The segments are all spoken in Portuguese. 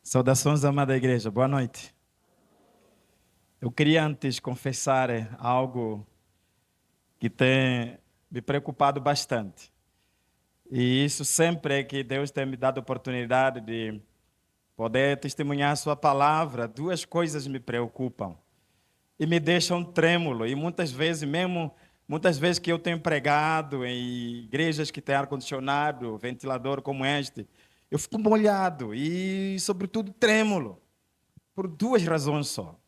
Saudações, amada igreja, boa noite. Eu queria antes confessar algo que tem me preocupado bastante. E isso sempre é que Deus tem me dado a oportunidade de poder testemunhar a sua palavra. Duas coisas me preocupam e me deixam trêmulo. E muitas vezes que eu tenho pregado em igrejas que têm ar-condicionado, ventilador como este, eu fico molhado e, sobretudo, trêmulo, por duas razões só.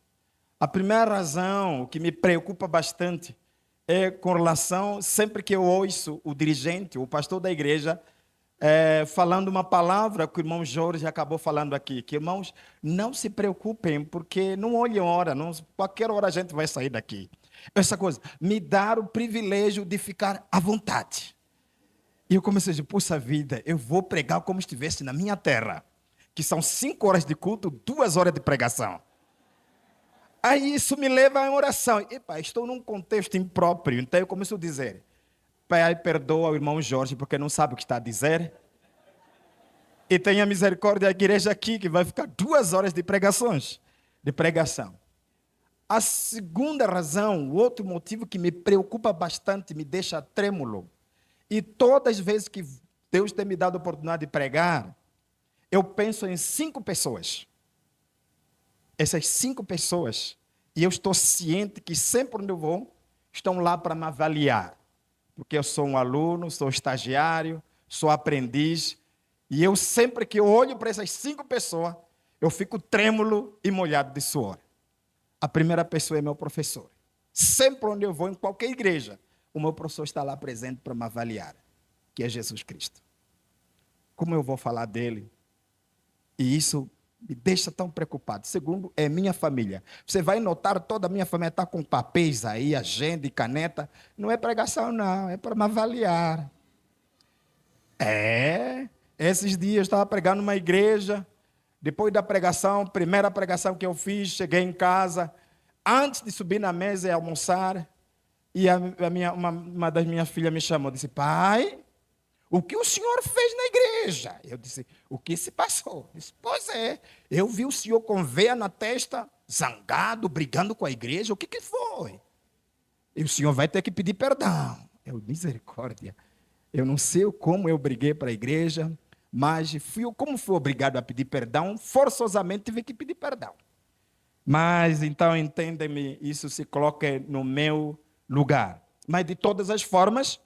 A primeira razão, o que me preocupa bastante, é com relação, sempre que eu ouço o dirigente, o pastor da igreja, falando uma palavra que o irmão Jorge acabou falando aqui, que irmãos, não se preocupem, porque não olhem a hora, qualquer hora a gente vai sair daqui. Essa coisa, me dar o privilégio de ficar à vontade. E eu comecei a dizer, puxa vida, eu vou pregar como se estivesse na minha terra, que são 5 horas de culto, 2 horas de pregação. Aí isso me leva à oração. Epa, estou num contexto impróprio. Então eu começo a dizer: Pai, perdoa o irmão Jorge, porque não sabe o que está a dizer. E tenha misericórdia da igreja aqui, que vai ficar 2 horas de pregação. A segunda razão, o outro motivo que me preocupa bastante, me deixa trêmulo. E todas as vezes que Deus tem me dado a oportunidade de pregar, eu penso em 5 pessoas. Essas 5 pessoas, e eu estou ciente que sempre onde eu vou, estão lá para me avaliar. Porque eu sou um aluno, sou estagiário, sou aprendiz, e eu sempre que eu olho para essas 5 pessoas, eu fico trêmulo e molhado de suor. A primeira pessoa é meu professor. Sempre onde eu vou, em qualquer igreja, o meu professor está lá presente para me avaliar, que é Jesus Cristo. Como eu vou falar dele? E isso me deixa tão preocupado. Segundo, é minha família. Você vai notar, toda a minha família está com papéis aí, agenda e caneta. Não é pregação, não, é para me avaliar. Esses dias eu estava pregando numa igreja. Depois da pregação, primeira pregação que eu fiz, cheguei em casa. Antes de subir na mesa e almoçar, e uma das minhas filhas me chamou e disse: Pai, o que o senhor fez na igreja? Eu disse: o que se passou? Eu disse: pois é, eu vi o senhor com veia na testa, zangado, brigando com a igreja. O que foi? E o senhor vai ter que pedir perdão. Eu, misericórdia. Eu não sei como eu briguei para a igreja, mas como fui obrigado a pedir perdão, forçosamente tive que pedir perdão. Mas então, entendem-me, isso se coloca no meu lugar. Mas de todas as formas,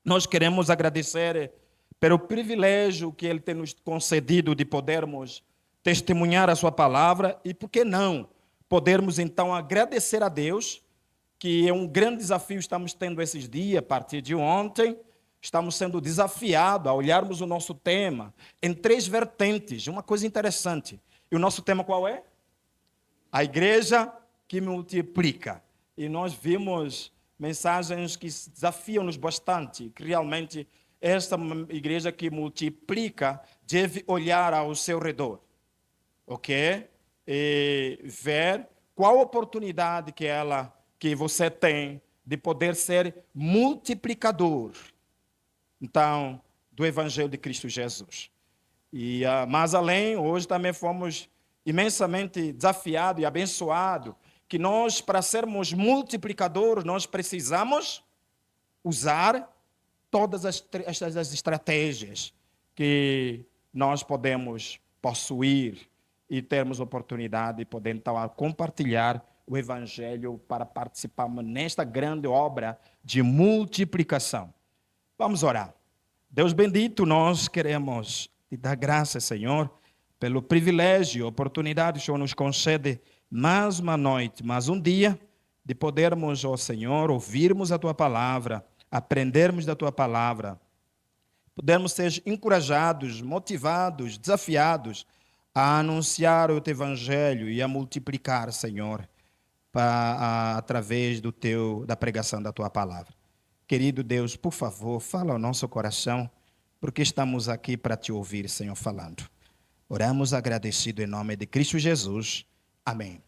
nós queremos agradecer pelo privilégio que Ele tem nos concedido de podermos testemunhar a Sua palavra e, por que não, podermos então agradecer a Deus, que é um grande desafio que estamos tendo esses dias, a partir de ontem, estamos sendo desafiados a olharmos o nosso tema em 3 vertentes, uma coisa interessante. E o nosso tema qual é? A igreja que multiplica. E nós vimos mensagens que desafiam-nos bastante, que realmente esta igreja que multiplica deve olhar ao seu redor, ok? E ver qual oportunidade que você tem de poder ser multiplicador, então, do Evangelho de Cristo Jesus. E mais além, hoje também fomos imensamente desafiados e abençoados que nós, para sermos multiplicadores, nós precisamos usar todas as estratégias que nós podemos possuir e termos oportunidade de poder, então, compartilhar o Evangelho para participarmos nesta grande obra de multiplicação. Vamos orar. Deus bendito, nós queremos te dar graças, Senhor, pelo privilégio e oportunidade que o Senhor nos concede mais uma noite, mais um dia, de podermos, ó Senhor, ouvirmos a Tua palavra, aprendermos da Tua palavra, podermos ser encorajados, motivados, desafiados a anunciar o Teu Evangelho e a multiplicar, Senhor, através da pregação da Tua palavra. Querido Deus, por favor, fala ao nosso coração, porque estamos aqui para Te ouvir, Senhor, falando. Oramos agradecido em nome de Cristo Jesus. Amém.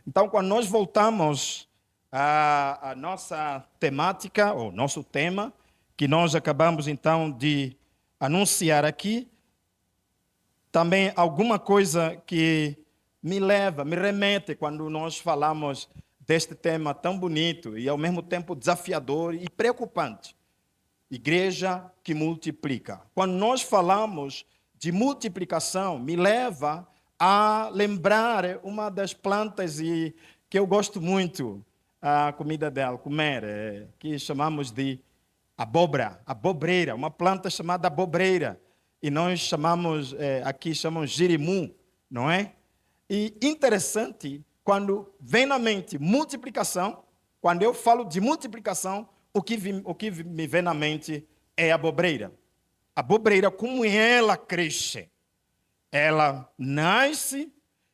Então, quando nós voltamos à nossa temática, ou nosso tema, que nós acabamos então de anunciar aqui, também alguma coisa que me remete quando nós falamos deste tema tão bonito e ao mesmo tempo desafiador e preocupante. Igreja que multiplica. Quando nós falamos de multiplicação, me leva a lembrar uma das plantas que eu gosto muito, a comida dela, comer, que chamamos de abobreira, uma planta chamada abobreira. E nós chamamos, aqui chamamos girimum, não é? E interessante, quando vem na mente multiplicação, quando eu falo de multiplicação, o que me vem na mente é a abobreira. A abobreira, como ela cresce, ela nasce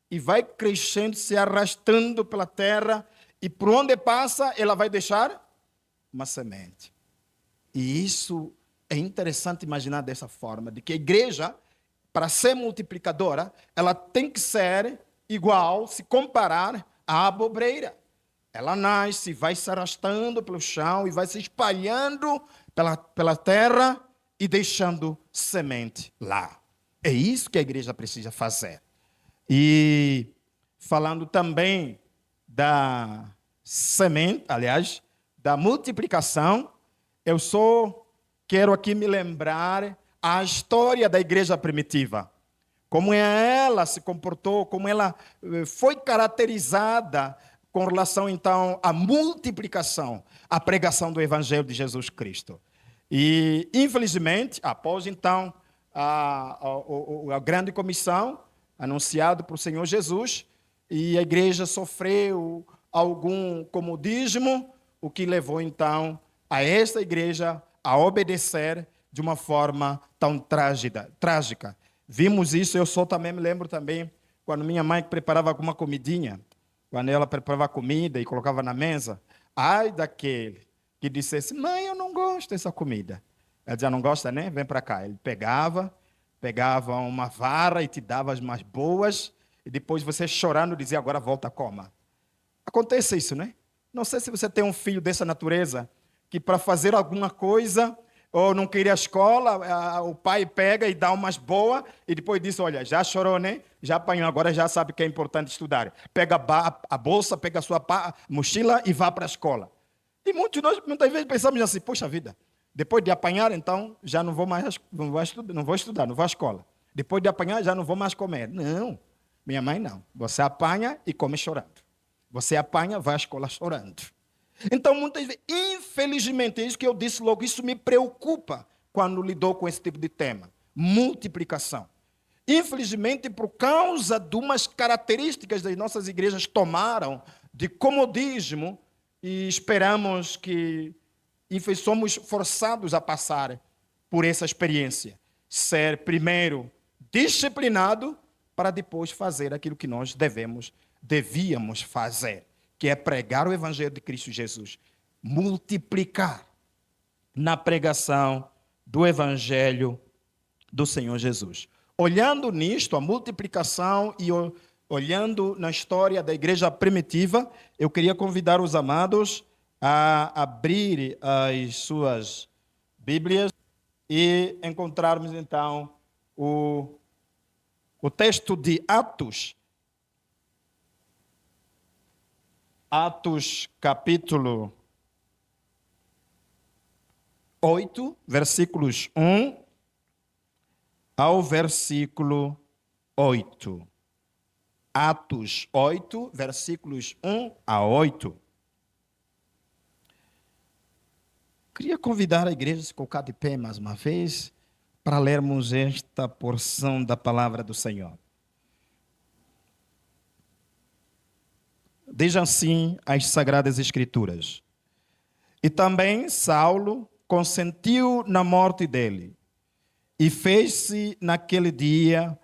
e vai crescendo, se arrastando pela terra, e por onde passa, ela vai deixar uma semente. E isso é interessante imaginar dessa forma, de que a igreja, para ser multiplicadora, ela tem que ser igual, se comparar à abobreira. Ela nasce, vai se arrastando pelo chão e vai se espalhando pela terra e deixando semente lá. É isso que a igreja precisa fazer. E falando também da semente, aliás, da multiplicação, eu só quero aqui me lembrar a história da igreja primitiva. Como ela se comportou, como ela foi caracterizada com relação, então, à multiplicação, à pregação do Evangelho de Jesus Cristo. E, infelizmente, após, então, a grande comissão, anunciada por Senhor Jesus, e a igreja sofreu algum comodismo, o que levou, então, a esta igreja a obedecer de uma forma tão trágica. Vimos isso, eu só também me lembro também, quando minha mãe preparava alguma comidinha, quando ela preparava comida e colocava na mesa, ai daquele que dissesse, mãe, eu não gosto dessa comida. Ela dizia, não gosta, né? Vem para cá. Ele pegava uma vara e te dava as mais boas, e depois você chorando dizia, agora volta, coma. Acontece isso, né? Não sei se você tem um filho dessa natureza, que para fazer alguma coisa, ou não queria a escola, o pai pega e dá umas boas, e depois diz, olha, já chorou, né? Já apanhou, agora já sabe que é importante estudar. Pega a bolsa, pega a sua mochila e vá para a escola. E muitas vezes pensamos assim, poxa vida, depois de apanhar, então, já não vou estudar, não vou à escola. Depois de apanhar, já não vou mais comer. Não, minha mãe não. Você apanha e come chorando. Você apanha, vai à escola chorando. Então, muitas vezes, infelizmente, é isso que eu disse logo, isso me preocupa quando lidou com esse tipo de tema. Multiplicação. Infelizmente, por causa de umas características das nossas igrejas tomaram de comodismo, e esperamos que, somos forçados a passar por essa experiência. Ser primeiro disciplinado para depois fazer aquilo que nós devíamos fazer, que é pregar o Evangelho de Cristo Jesus. Multiplicar na pregação do Evangelho do Senhor Jesus. Olhando nisto, a multiplicação e olhando na história da igreja primitiva, eu queria convidar os amados a abrir as suas Bíblias e encontrarmos então o texto de Atos. Atos capítulo 8, versículos 1 ao versículo 8. Atos 8, versículos 1 a 8. Queria convidar a igreja a se colocar de pé mais uma vez para lermos esta porção da palavra do Senhor. Diz assim as Sagradas Escrituras. E também Saulo consentiu na morte dele, e fez-se naquele dia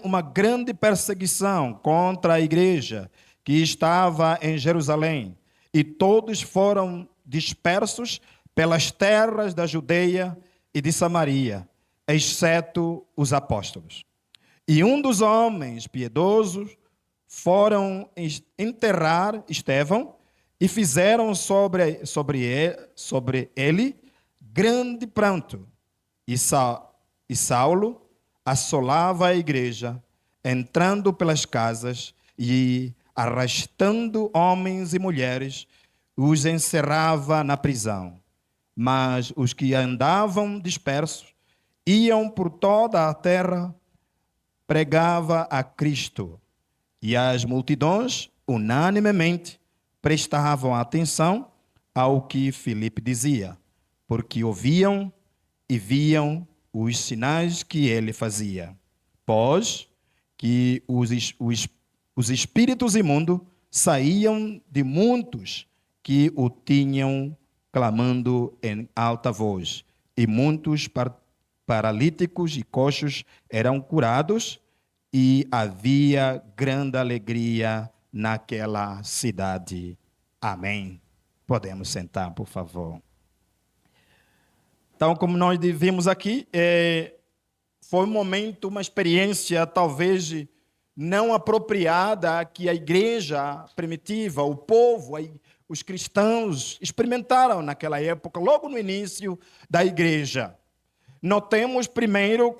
uma grande perseguição contra a igreja que estava em Jerusalém, e todos foram dispersos pelas terras da Judeia e de Samaria, exceto os apóstolos. E um dos homens piedosos foram enterrar Estevão e fizeram sobre ele grande pranto. E Saulo, assolava a igreja, entrando pelas casas e arrastando homens e mulheres, os encerrava na prisão. Mas os que andavam dispersos iam por toda a terra, pregava a Cristo. E as multidões, unanimemente, prestavam atenção ao que Filipe dizia, porque ouviam e viam os sinais que ele fazia. Pois que os espíritos imundos saíam de muitos que o tinham, clamando em alta voz, e muitos paralíticos e coxos eram curados, e havia grande alegria naquela cidade. Amém. Podemos sentar, por favor. Então, como nós vimos aqui, foi um momento, uma experiência talvez não apropriada que a igreja primitiva, o povo, os cristãos experimentaram naquela época, logo no início da igreja. Notemos primeiro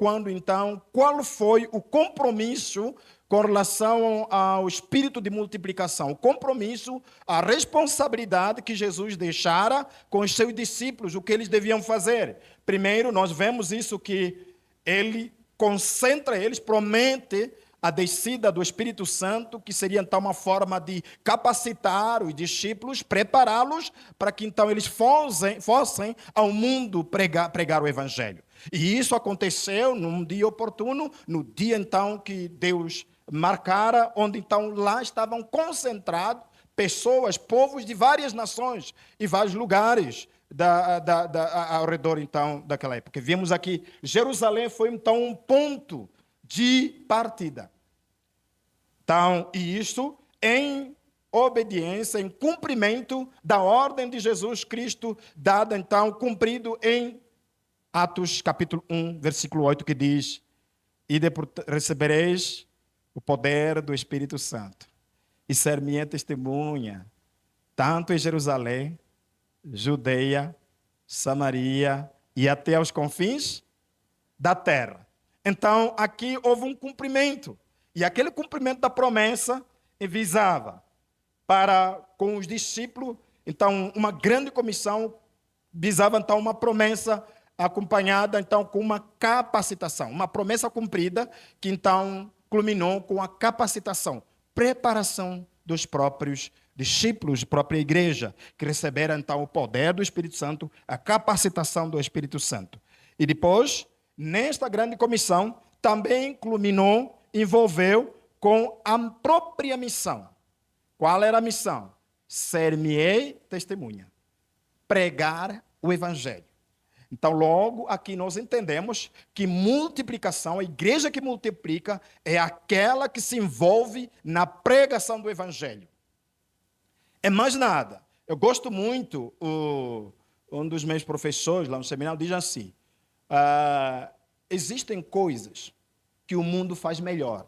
qual foi o compromisso com relação ao espírito de multiplicação, o compromisso, a responsabilidade que Jesus deixara com os seus discípulos, o que eles deviam fazer. Primeiro, nós vemos isso que ele concentra eles, promete a descida do Espírito Santo, que seria então uma forma de capacitar os discípulos, prepará-los para que então eles fossem ao mundo pregar o Evangelho. E isso aconteceu num dia oportuno, no dia então que Deus marcara, onde então lá estavam concentrados pessoas, povos de várias nações e vários lugares ao redor então daquela época. Vimos aqui, Jerusalém foi então um ponto de partida. Então, e isso em obediência, em cumprimento da ordem de Jesus Cristo, dada então, cumprido em Atos capítulo 1, versículo 8, que diz: e recebereis o poder do Espírito Santo, e ser minha testemunha, tanto em Jerusalém, Judeia, Samaria e até aos confins da terra. Então, aqui houve um cumprimento. E aquele cumprimento da promessa visava para com os discípulos, então, uma grande comissão, visava então uma promessa acompanhada então com uma capacitação, uma promessa cumprida que então culminou com a capacitação, preparação dos próprios discípulos, da própria igreja, que receberam então o poder do Espírito Santo, a capacitação do Espírito Santo. E depois, nesta grande comissão, também culminou, envolveu com a própria missão. Qual era a missão? Ser-me-ei testemunha. Pregar o Evangelho. Então, logo aqui nós entendemos que multiplicação, a igreja que multiplica, é aquela que se envolve na pregação do Evangelho. É mais nada. Eu gosto muito, um dos meus professores lá no seminário diz assim, existem coisas que o mundo faz melhor.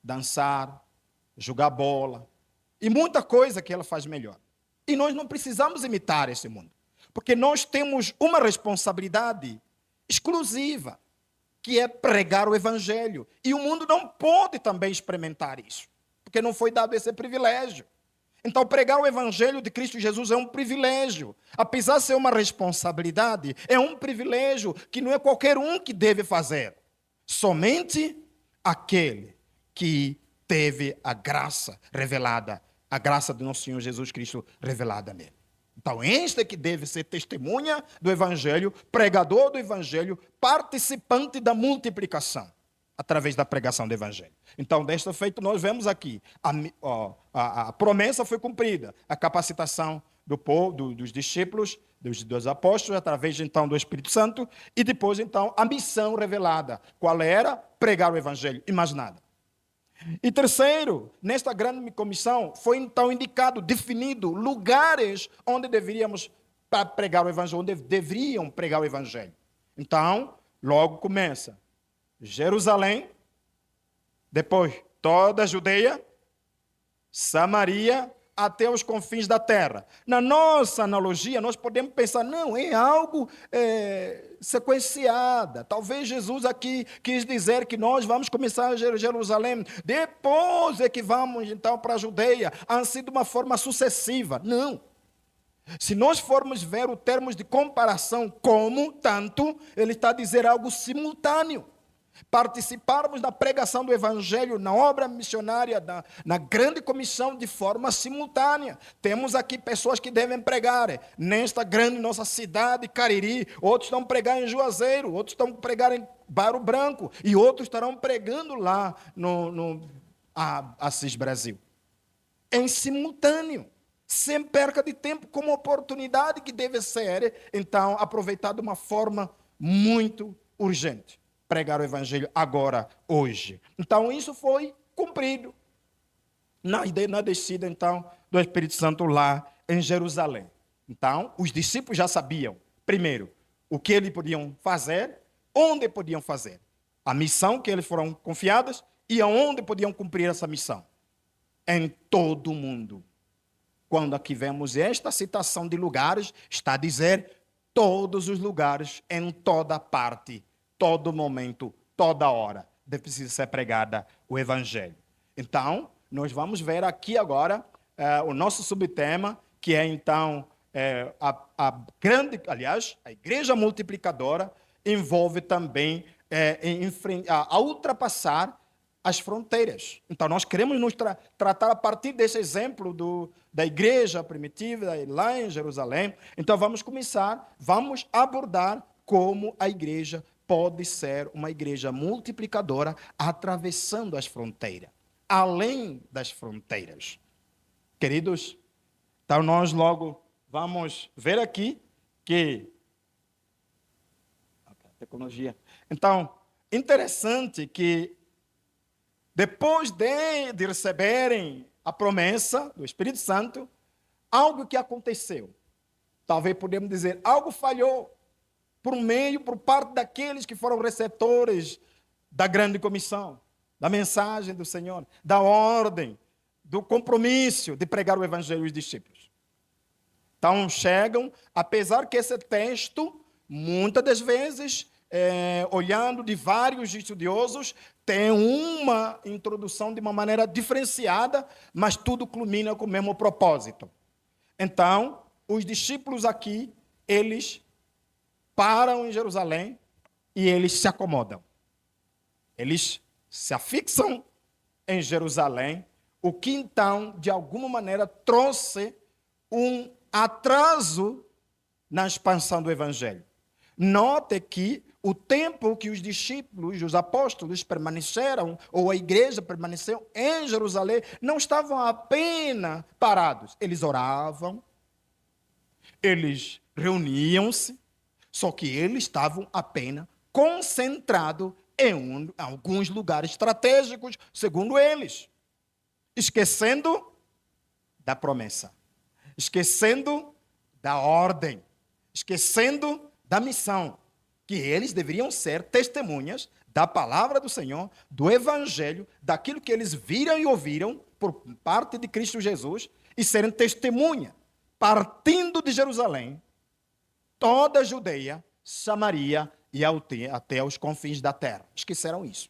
Dançar, jogar bola, e muita coisa que ela faz melhor. E nós não precisamos imitar esse mundo. Porque nós temos uma responsabilidade exclusiva, que é pregar o Evangelho. E o mundo não pode também experimentar isso, porque não foi dado esse privilégio. Então, pregar o Evangelho de Cristo Jesus é um privilégio. Apesar de ser uma responsabilidade, é um privilégio que não é qualquer um que deve fazer. Somente aquele que teve a graça revelada, a graça do nosso Senhor Jesus Cristo revelada nele. Então, este é que deve ser testemunha do Evangelho, pregador do Evangelho, participante da multiplicação, através da pregação do Evangelho. Então, desta feita, nós vemos aqui, a promessa foi cumprida, a capacitação do povo, dos discípulos, dos apóstolos, através, então, do Espírito Santo, e depois, então, a missão revelada. Qual era? Pregar o Evangelho, e mais nada. E terceiro, nesta grande comissão, foi então indicado, definido, lugares onde deveríamos pregar o Evangelho, onde deveriam pregar o Evangelho. Então, logo começa Jerusalém, depois toda a Judeia, Samaria, até os confins da terra. Na nossa analogia, nós podemos pensar, não, é algo sequenciada. Talvez Jesus aqui quis dizer que nós vamos começar a Jerusalém, depois é que vamos então para a Judeia, assim de uma forma sucessiva. Não. Se nós formos ver os termos de comparação como, tanto, ele está a dizer algo simultâneo. Participarmos da pregação do Evangelho, na obra missionária, na grande comissão de forma simultânea. Temos aqui pessoas que devem pregar nesta grande nossa cidade, Cariri, outros estão pregando em Juazeiro, outros estão pregando em Barro Branco, e outros estarão pregando lá no Assis Brasil. Em simultâneo, sem perca de tempo, como oportunidade que deve ser, então, aproveitada de uma forma muito urgente. Pregar o Evangelho agora, hoje. Então, isso foi cumprido na descida, então, do Espírito Santo lá em Jerusalém. Então, os discípulos já sabiam, primeiro, o que eles podiam fazer, onde podiam fazer, a missão que eles foram confiados e aonde podiam cumprir essa missão. Em todo o mundo. Quando aqui vemos esta citação de lugares, está a dizer todos os lugares, em toda parte, todo momento, toda hora, precisa ser pregada o Evangelho. Então, nós vamos ver aqui agora o nosso subtema, que é então a igreja multiplicadora envolve também a ultrapassar as fronteiras. Então, nós queremos nos tratar a partir desse exemplo da igreja primitiva, lá em Jerusalém. Então, vamos abordar como a igreja pode ser uma igreja multiplicadora atravessando as fronteiras, além das fronteiras. Queridos, então nós logo vamos ver aqui que tecnologia. Então, interessante que depois de receberem a promessa do Espírito Santo, algo que aconteceu. Talvez podemos dizer, algo falhou por parte daqueles que foram receptores da grande comissão, da mensagem do Senhor, da ordem, do compromisso de pregar o Evangelho aos discípulos. Então chegam, apesar que esse texto, muitas das vezes, olhando de vários estudiosos, tem uma introdução de uma maneira diferenciada, mas tudo culmina com o mesmo propósito. Então, os discípulos aqui, eles param em Jerusalém e eles se acomodam. Eles se afixam em Jerusalém, o que então, de alguma maneira, trouxe um atraso na expansão do Evangelho. Note que o tempo que os discípulos, os apóstolos permaneceram, ou a igreja permaneceu em Jerusalém, não estavam apenas parados. Eles oravam, eles reuniam-se, só que eles estavam apenas concentrados em alguns lugares estratégicos, segundo eles, esquecendo da promessa, esquecendo da ordem, esquecendo da missão, que eles deveriam ser testemunhas da palavra do Senhor, do Evangelho, daquilo que eles viram e ouviram por parte de Cristo Jesus, e serem testemunha, partindo de Jerusalém, toda a Judeia, Samaria e até os confins da terra. Esqueceram isso.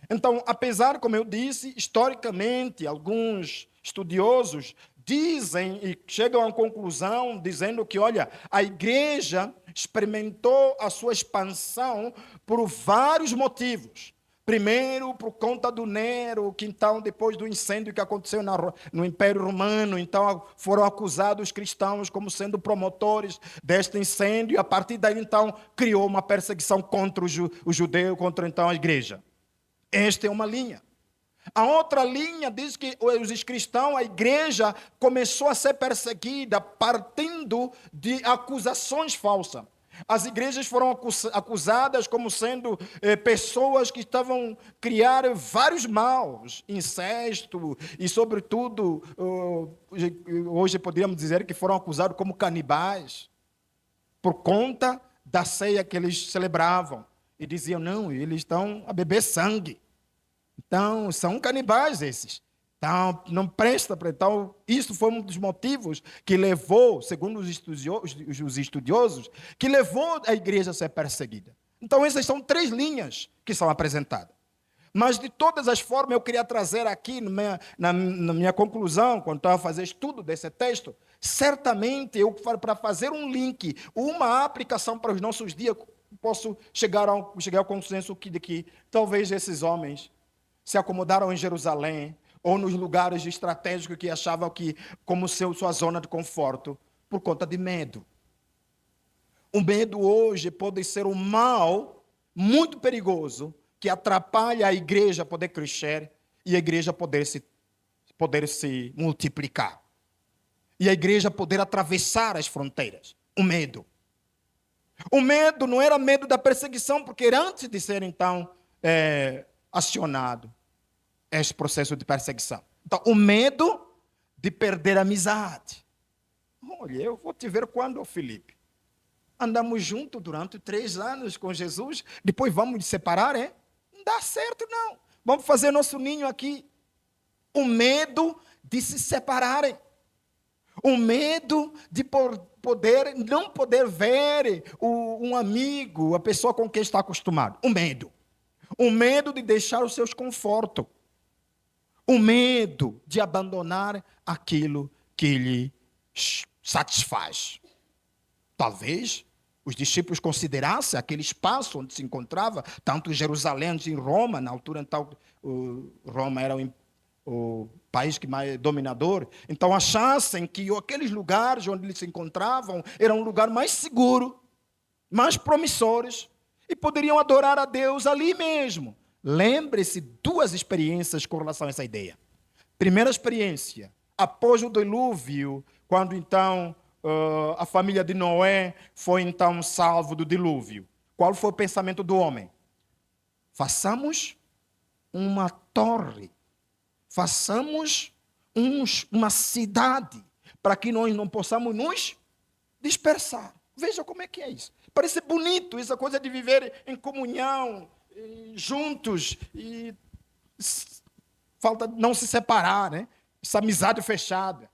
Então, apesar, como eu disse, historicamente, alguns estudiosos dizem e chegam à conclusão dizendo que, olha, a igreja experimentou a sua expansão por vários motivos. Primeiro, por conta do Nero, que então, depois do incêndio que aconteceu no Império Romano, então foram acusados os cristãos como sendo promotores deste incêndio, e a partir daí, então, criou uma perseguição contra o judeu, contra então a igreja. Esta é uma linha. A outra linha diz que os cristãos, a igreja, começou a ser perseguida partindo de acusações falsas. As igrejas foram acusadas como sendo pessoas que estavam criando vários maus, incesto e, sobretudo, hoje poderíamos dizer que foram acusados como canibais, por conta da ceia que eles celebravam. E diziam, não, eles estão a beber sangue. Então, são canibais esses. Então, não presta para. Então, isso foi um dos motivos que levou, segundo os estudiosos, que levou a igreja a ser perseguida. Então, essas são 3 linhas que são apresentadas. Mas, de todas as formas, eu queria trazer aqui, na minha conclusão, quando estava a fazer estudo desse texto, certamente, para fazer um link, uma aplicação para os nossos dias, posso chegar ao consenso de que talvez esses homens se acomodaram em Jerusalém, ou nos lugares estratégicos que achavam que como sua zona de conforto, por conta de medo. O medo hoje pode ser um mal muito perigoso, que atrapalha a igreja a poder crescer e a igreja poder se multiplicar. E a igreja poder atravessar as fronteiras. O medo. O medo não era medo da perseguição, porque era antes de ser, então, acionado esse processo de perseguição. Então, o medo de perder a amizade. Olha, eu vou te ver quando, Felipe? Andamos juntos durante 3 anos com Jesus, depois vamos nos separar, é? Não dá certo, não. Vamos fazer nosso ninho aqui. O medo de se separarem. O medo de não poder ver um amigo, a pessoa com quem está acostumado. O medo. O medo de deixar os seus confortos. O medo de abandonar aquilo que lhe satisfaz. Talvez os discípulos considerassem aquele espaço onde se encontrava, tanto Jerusalém quanto em Roma, na altura então, Roma era o país que mais dominador, então achassem que aqueles lugares onde eles se encontravam eram um lugar mais seguro, mais promissores, e poderiam adorar a Deus ali mesmo. Lembre-se 2 experiências com relação a essa ideia. Primeira experiência, após o dilúvio, quando então a família de Noé foi então salvo do dilúvio. Qual foi o pensamento do homem? Façamos uma torre, façamos uma cidade, para que nós não possamos nos dispersar. Veja como é que é isso. Parece bonito essa coisa de viver em comunhão, juntos, e falta não se separar, né? Essa amizade fechada.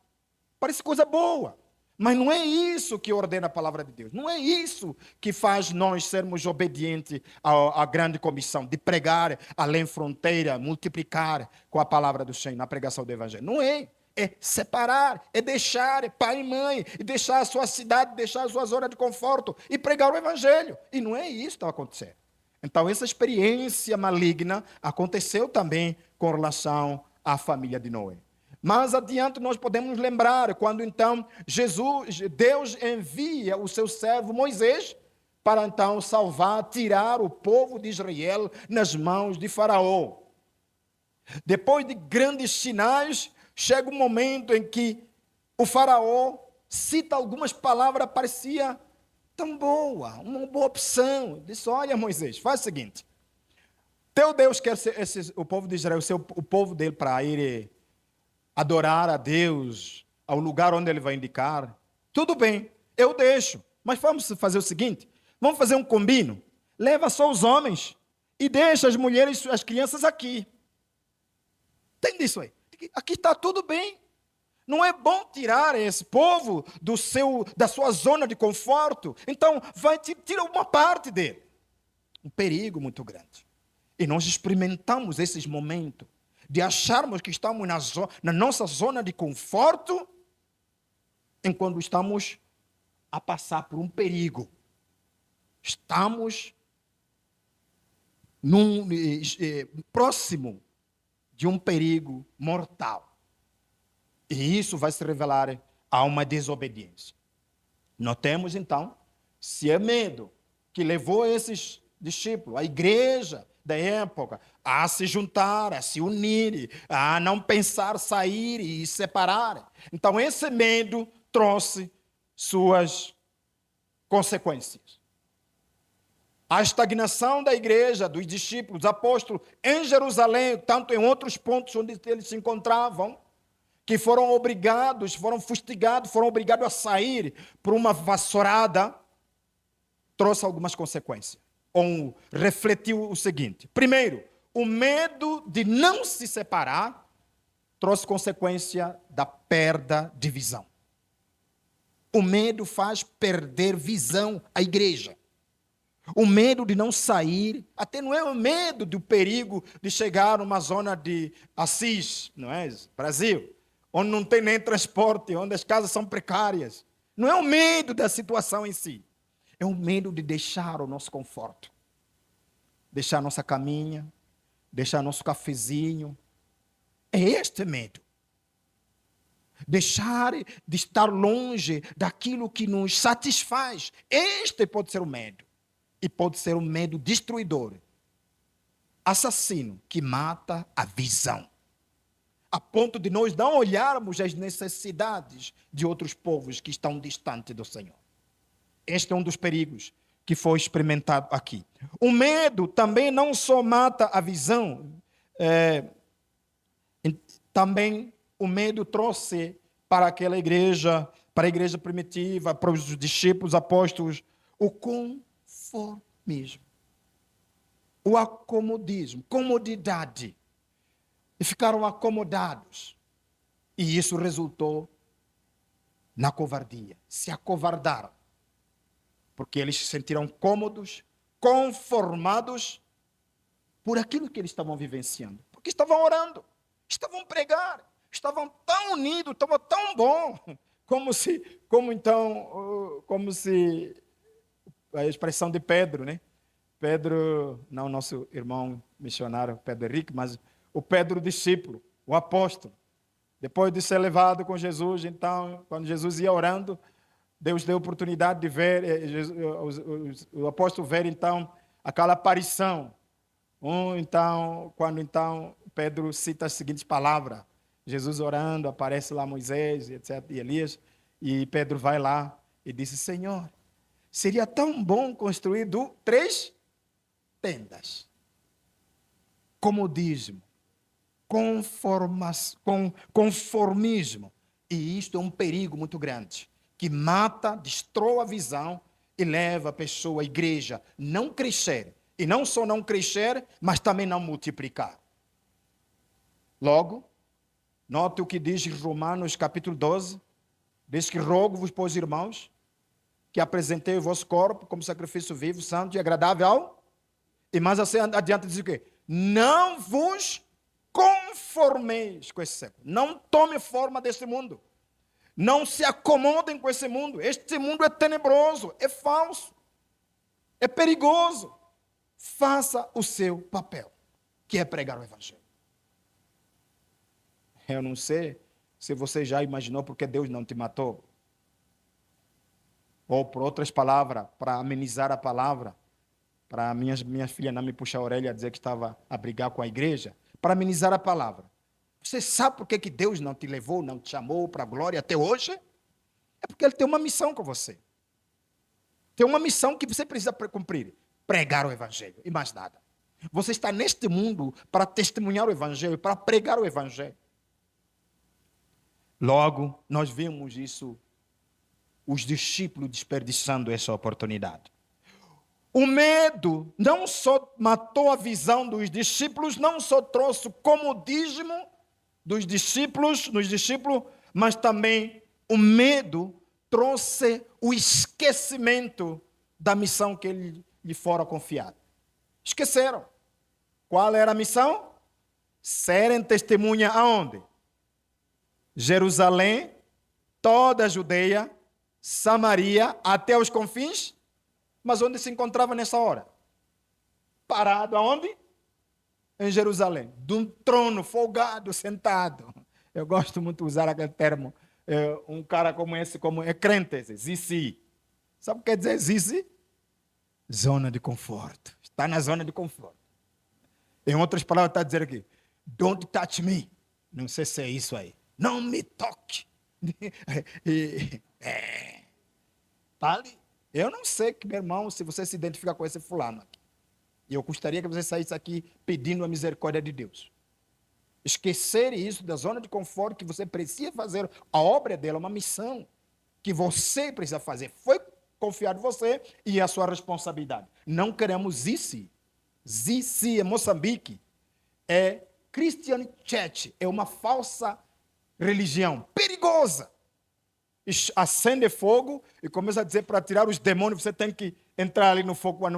Parece coisa boa. Mas não é isso que ordena a palavra de Deus. Não é isso que faz nós sermos obedientes à grande comissão de pregar além fronteira, multiplicar com a palavra do Senhor, na pregação do Evangelho. Não é. É separar, é deixar pai e mãe, e deixar a sua cidade, deixar a sua zona de conforto e pregar o Evangelho. E não é isso que está acontecendo. Então, essa experiência maligna aconteceu também com relação à família de Noé. Mais adiante nós podemos lembrar quando então Deus envia o seu servo Moisés para então salvar, tirar o povo de Israel nas mãos de Faraó. Depois de grandes sinais, chega um momento em que o Faraó cita algumas palavras, parecia tão boa, uma boa opção. Disse: olha, Moisés, faz o seguinte, teu Deus quer o povo de Israel, o povo dele, para ir adorar a Deus ao lugar onde ele vai indicar. Tudo bem, eu deixo, mas vamos fazer o seguinte, vamos fazer um combino, leva só os homens e deixa as mulheres e as crianças aqui. Entende isso aí? Aqui está tudo bem. Não é bom tirar esse povo da sua zona de conforto. Então, tira uma parte dele. Um perigo muito grande. E nós experimentamos esses momentos de acharmos que estamos na nossa zona de conforto, enquanto estamos a passar por um perigo. Estamos próximo de um perigo mortal. E isso vai se revelar a uma desobediência. Notemos, então, se é medo que levou esses discípulos, a igreja da época, a se juntar, a se unir, a não pensar sair e separar. Então, esse medo trouxe suas consequências. A estagnação da igreja, dos discípulos, apóstolos, em Jerusalém, tanto em outros pontos onde eles se encontravam, que foram obrigados, foram fustigados, foram obrigados a sair por uma vassourada, trouxe algumas consequências. Ou refletiu o seguinte: primeiro, o medo de não se separar trouxe consequência da perda de visão. O medo faz perder visão à igreja. O medo de não sair, até não é o medo do perigo de chegar numa zona de Assis, não é? Brasil, onde não tem nem transporte, onde as casas são precárias. Não é o medo da situação em si. É o medo de deixar o nosso conforto. Deixar nossa caminha, deixar nosso cafezinho. É este medo. Deixar de estar longe daquilo que nos satisfaz. Este pode ser o medo. E pode ser um medo destruidor. Assassino que mata a visão. A ponto de nós não olharmos as necessidades de outros povos que estão distantes do Senhor. Este é um dos perigos que foi experimentado aqui. O medo também não só mata a visão, também o medo trouxe para aquela igreja, para a igreja primitiva, para os discípulos apóstolos, o conformismo, o acomodismo, comodidade. E ficaram acomodados. E isso resultou na covardia. Se acovardaram. Porque eles se sentiram cômodos, conformados por aquilo que eles estavam vivenciando. Porque estavam orando, estavam pregando, estavam tão unidos, estavam tão bom, como se a expressão de Pedro, né? Pedro, não nosso irmão missionário Pedro Henrique, mas o Pedro discípulo, o apóstolo. Depois de ser levado com Jesus, então, quando Jesus ia orando, Deus deu a oportunidade de ver, o apóstolo ver, então, aquela aparição. Quando Pedro cita as seguintes palavras, Jesus orando, aparece lá Moisés, etc., e Elias, e Pedro vai lá e disse, Senhor, seria tão bom construir 3 tendas. Comodismo, conformismo. E isto é um perigo muito grande, que mata, destrói a visão e leva a pessoa, a igreja, não crescer. E não só não crescer, mas também não multiplicar. Logo, note o que diz em Romanos capítulo 12, diz que rogo-vos, pois, irmãos, que apresentei o vosso corpo como sacrifício vivo, santo e agradável. E mais assim adiante diz o quê? Não vos conformeis com esse século. Não tome forma desse mundo. Não se acomodem com esse mundo. Este mundo é tenebroso, é falso, é perigoso. Faça o seu papel, que é pregar o Evangelho. Eu não sei se você já imaginou porque Deus não te matou. Ou, por outras palavras, para amenizar a palavra, para minha filha não me puxar a orelha a dizer que estava a brigar com a igreja, para amenizar a palavra. Você sabe por que Deus não te levou, não te chamou para a glória até hoje? É porque Ele tem uma missão com você. Tem uma missão que você precisa cumprir. Pregar o Evangelho e mais nada. Você está neste mundo para testemunhar o Evangelho, para pregar o Evangelho. Logo, nós vemos isso, os discípulos desperdiçando essa oportunidade. O medo não só matou a visão dos discípulos, não só trouxe o comodismo dos discípulos, mas também o medo trouxe o esquecimento da missão que lhe fora confiada. Esqueceram. Qual era a missão? Serem testemunha aonde? Jerusalém, toda a Judeia, Samaria, até os confins. Mas onde se encontrava nessa hora? Parado aonde? Em Jerusalém. De um trono folgado, sentado. Eu gosto muito de usar aquele termo. Um cara como esse, como é crente, Zizi. Sabe o que quer dizer Zizi? Zona de conforto. Está na zona de conforto. Em outras palavras, está a dizer aqui, don't touch me. Não sei se é isso aí. Não me toque. Está ali. Eu não sei, meu irmão, se você se identifica com esse fulano aqui. E eu gostaria que você saísse aqui pedindo a misericórdia de Deus. Esquecer isso da zona de conforto que você precisa fazer. A obra dela é uma missão que você precisa fazer. Foi confiado em você e é a sua responsabilidade. Não queremos Zizi. Zizi é Moçambique. É Christian Church é uma falsa religião perigosa. Acende fogo e começa a dizer para tirar os demônios, você tem que entrar ali no fogo, quando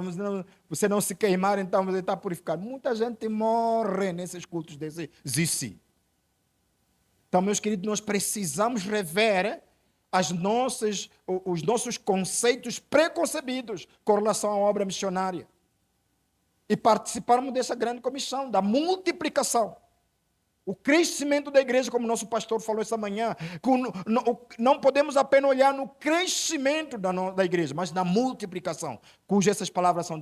você não se queimar, então você está purificado. Muita gente morre nesses cultos desse Zici. Então, meus queridos, nós precisamos rever os nossos conceitos preconcebidos com relação à obra missionária e participarmos dessa grande comissão, da multiplicação. O crescimento da igreja, como nosso pastor falou essa manhã, não podemos apenas olhar no crescimento da igreja, mas na multiplicação, cujas essas palavras são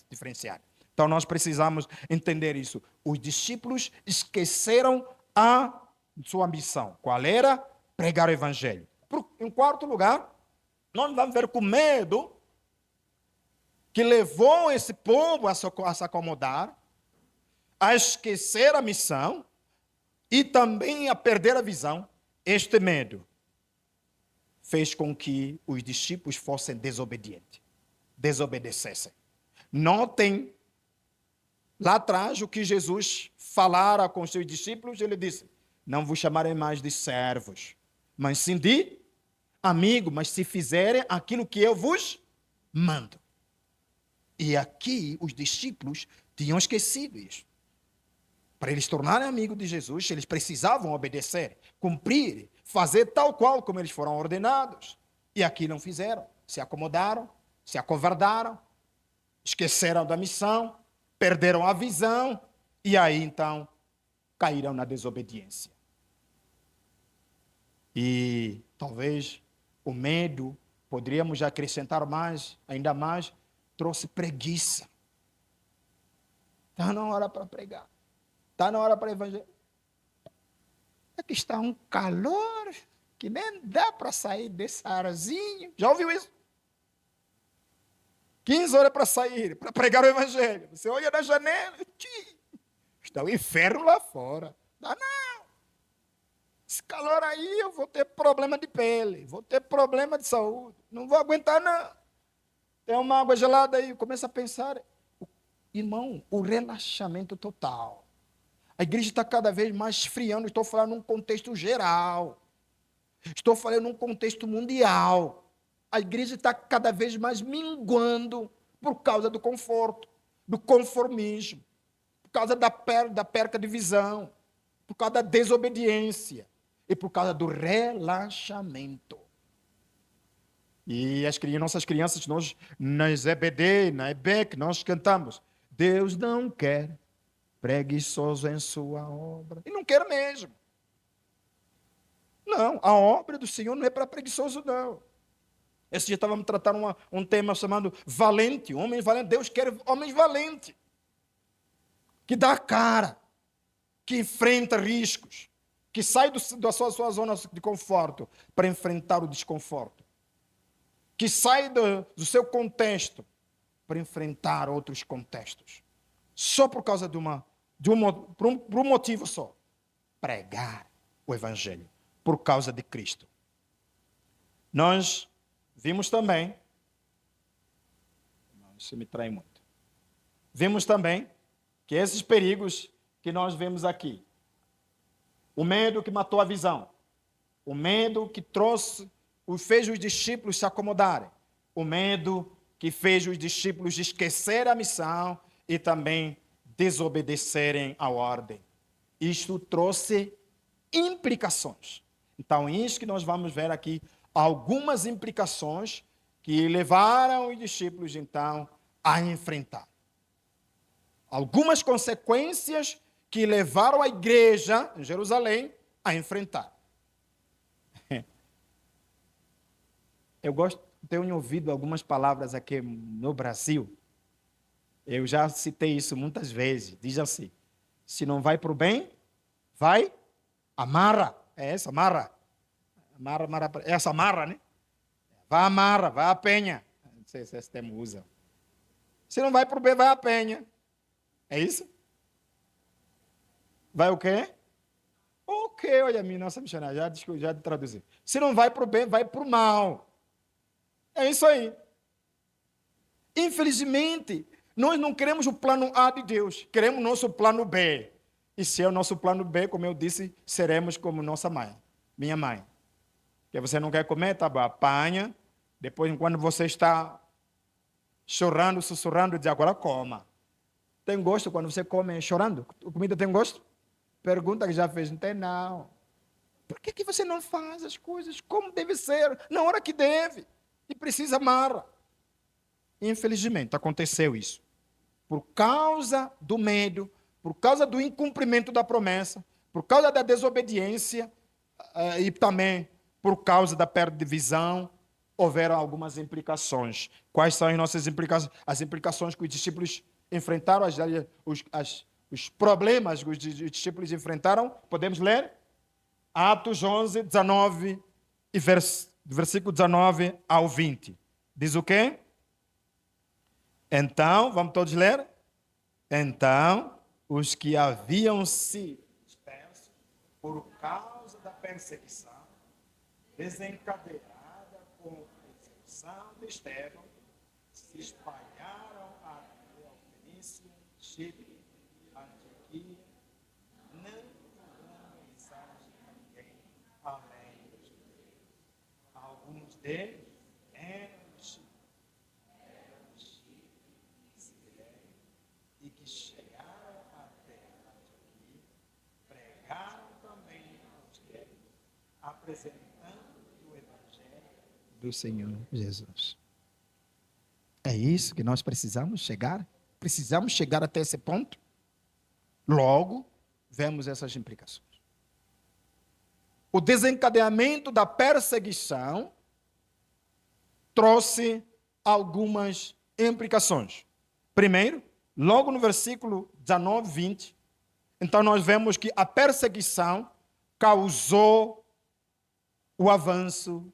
diferenciadas. Então nós precisamos entender isso. Os discípulos esqueceram a sua missão. Qual era? Pregar o evangelho. Em quarto lugar, nós vamos ver que o medo que levou esse povo a se acomodar, a esquecer a missão, e também a perder a visão, este medo fez com que os discípulos fossem desobedecessem. Notem lá atrás o que Jesus falara com os seus discípulos, ele disse: não vos chamarei mais de servos, mas sim de amigo, mas se fizerem aquilo que eu vos mando. E aqui os discípulos tinham esquecido isso. Para eles tornarem amigos de Jesus, eles precisavam obedecer, cumprir, fazer tal qual como eles foram ordenados. E aqui não fizeram. Se acomodaram, se acovardaram, esqueceram da missão, perderam a visão e aí então caíram na desobediência. E talvez o medo, poderíamos acrescentar mais, ainda mais, trouxe preguiça. Está na hora para pregar. Está na hora para evangelizar. Aqui está um calor que nem dá para sair desse arzinho. Já ouviu isso? 15 horas para sair, para pregar o evangelho. Você olha na janela, está o inferno lá fora. Dá não. Esse calor aí eu vou ter problema de pele, vou ter problema de saúde. Não vou aguentar não. Tem uma água gelada aí, começa a pensar. Irmão, o relaxamento total. A igreja está cada vez mais esfriando. Estou falando num contexto geral. Estou falando num contexto mundial. A igreja está cada vez mais minguando por causa do conforto, do conformismo, por causa da perca de visão, por causa da desobediência e por causa do relaxamento. E nossas crianças, nós, nas EBD, na EBEC, nós cantamos: Deus não quer preguiçoso em sua obra. E não quer mesmo. Não, a obra do Senhor não é para preguiçoso, não. Esse dia estávamos tratando um tema chamado valente, homem valente. Deus quer homens valentes, que dá a cara, que enfrenta riscos, que sai da sua zona de conforto para enfrentar o desconforto, que sai do seu contexto para enfrentar outros contextos, só por causa por um motivo só: pregar o evangelho, por causa de Cristo. Nós vimos também, isso me trai muito, vimos também que esses perigos que nós vemos aqui, o medo que matou a visão, o medo que fez os discípulos se acomodarem, o medo que fez os discípulos esquecer a missão e também desobedecerem à ordem. Isto trouxe implicações. Então, isso que nós vamos ver aqui, algumas implicações que levaram os discípulos, então, a enfrentar. Algumas consequências que levaram a igreja em Jerusalém a enfrentar. Tenho ouvido algumas palavras aqui no Brasil. Eu já citei isso muitas vezes. Diz assim: se não vai para o bem, vai, amarra. É essa, amarra. Amarra, essa amarra, né? Vai amarra, vai a penha. Não sei se esse termo usa. Se não vai para o bem, vai a penha. É isso? Vai o quê? Ok, olha a minha nossa missionária, já traduzi. Se não vai para o bem, vai para o mal. É isso aí. Infelizmente, nós não queremos o plano A de Deus, queremos o nosso plano B. E se é o nosso plano B, como eu disse, seremos como nossa mãe, minha mãe. Que você não quer comer, tá bom, apanha. Depois, quando você está chorando, sussurrando, diz agora coma. Tem gosto quando você come chorando? A comida tem gosto? Pergunta que já fez, não tem não. Por que você não faz as coisas como deve ser, na hora que deve? E precisa amar. Infelizmente, aconteceu isso. Por causa do medo, por causa do incumprimento da promessa, por causa da desobediência e também por causa da perda de visão, houveram algumas implicações. Quais são as nossas implicações? As implicações que os discípulos enfrentaram, os problemas que os discípulos enfrentaram, podemos ler? Atos 11, 19 e versículo 19 ao 20. Diz o quê? Então, vamos todos ler? Então, os que haviam sido dispersos por causa da perseguição, desencadeada com a perseguição de Estevão, se espalharam até ao Fenícia, Chipre, Antioquia, não dando mensagem a ninguém, além dos judeus. Alguns deles eram de Chipre, e que chegaram até Antioquia, pregaram também aos gregos, apresentando o Evangelho do Senhor Jesus. É isso que nós precisamos chegar? Precisamos chegar até esse ponto? Logo, vemos essas implicações. O desencadeamento da perseguição trouxe algumas implicações. Primeiro, logo no versículo 19, 20, então nós vemos que a perseguição causou o avanço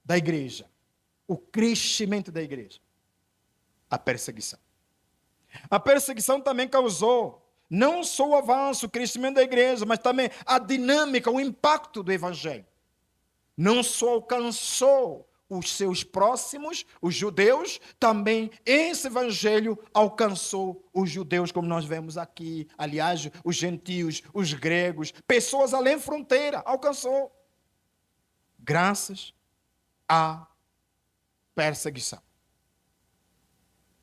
da igreja, o crescimento da igreja. A perseguição. A perseguição também causou não só o avanço, o crescimento da igreja, mas também a dinâmica, o impacto do evangelho. Não só alcançou os seus próximos, os judeus, também esse evangelho alcançou os judeus, como nós vemos aqui. Aliás, os gentios, os gregos, pessoas além fronteira, alcançou. Graças à perseguição.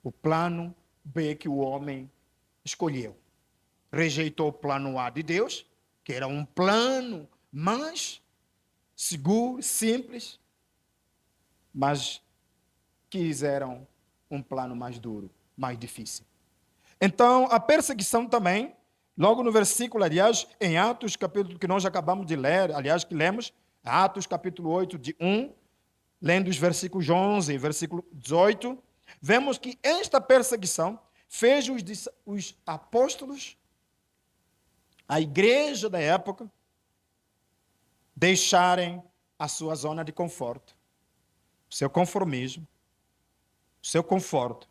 O plano B que o homem escolheu. Rejeitou o plano A de Deus, que era um plano mais seguro, simples, mas quiseram um plano mais duro, mais difícil. Então, a perseguição também, logo no versículo, aliás, em Atos, capítulo que nós acabamos de ler, aliás, que lemos, Atos, capítulo 8, de 1, lendo os versículos 11 e versículo 18, vemos que esta perseguição fez os apóstolos, a igreja da época, deixarem a sua zona de conforto, o seu conformismo, o seu conforto,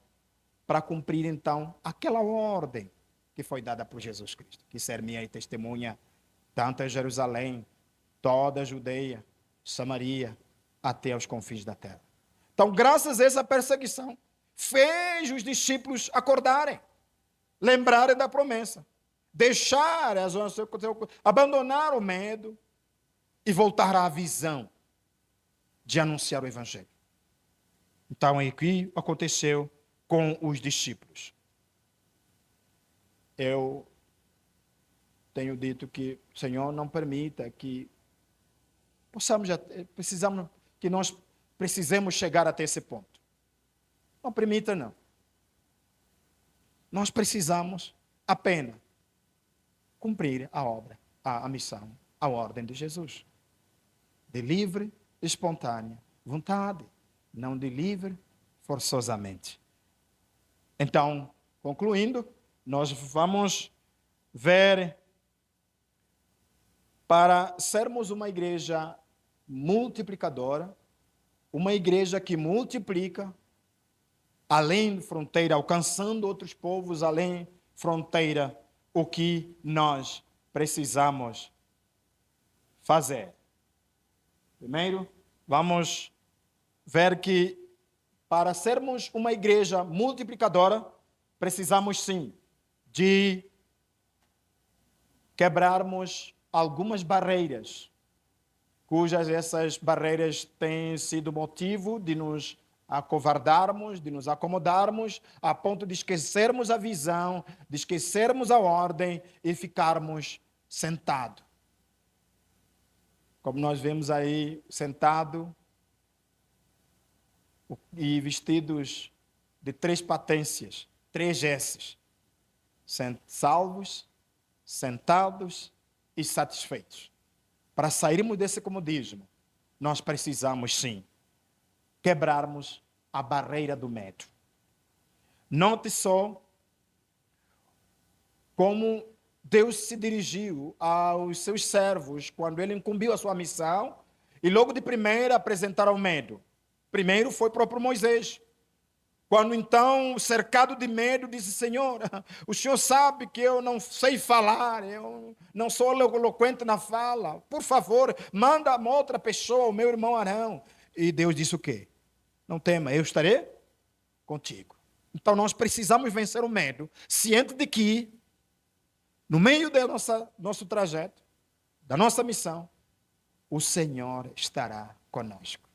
para cumprir então aquela ordem que foi dada por Jesus Cristo, que ser minha testemunha, tanto em Jerusalém, toda a Judeia, Samaria, até aos confins da terra. Então, graças a essa perseguição, fez os discípulos acordarem, lembrarem da promessa, deixar a zona, abandonar o medo e voltar à visão de anunciar o evangelho. Então, aqui aconteceu com os discípulos. Eu tenho dito que o Senhor não permita que nós precisemos chegar até esse ponto. Não permita, não. Nós precisamos apenas cumprir a obra, a missão, a ordem de Jesus. De livre, espontânea vontade, não de livre, forçosamente. Então, concluindo, nós vamos ver, para sermos uma igreja multiplicadora, uma igreja que multiplica, além fronteira, alcançando outros povos, além fronteira, o que nós precisamos fazer. Primeiro, vamos ver que para sermos uma igreja multiplicadora, precisamos sim de quebrarmos algumas barreiras, cujas essas barreiras têm sido motivo de nos acovardarmos, de nos acomodarmos, a ponto de esquecermos a visão, de esquecermos a ordem e ficarmos sentados. Como nós vemos aí, sentado e vestidos de 3 patências, 3 S's. Salvos, sentados e satisfeitos. Para sairmos desse comodismo, nós precisamos sim quebrarmos a barreira do medo. Note só como Deus se dirigiu aos seus servos quando ele incumbiu a sua missão e logo de primeira apresentaram o medo. Primeiro foi o próprio Moisés. Quando então, cercado de medo, disse: Senhor, o Senhor sabe que eu não sei falar, eu não sou eloquente na fala. Por favor, manda uma outra pessoa, o meu irmão Arão. E Deus disse o quê? Não tema, eu estarei contigo. Então nós precisamos vencer o medo, ciente de que, no meio do nosso trajeto, da nossa missão, o Senhor estará conosco.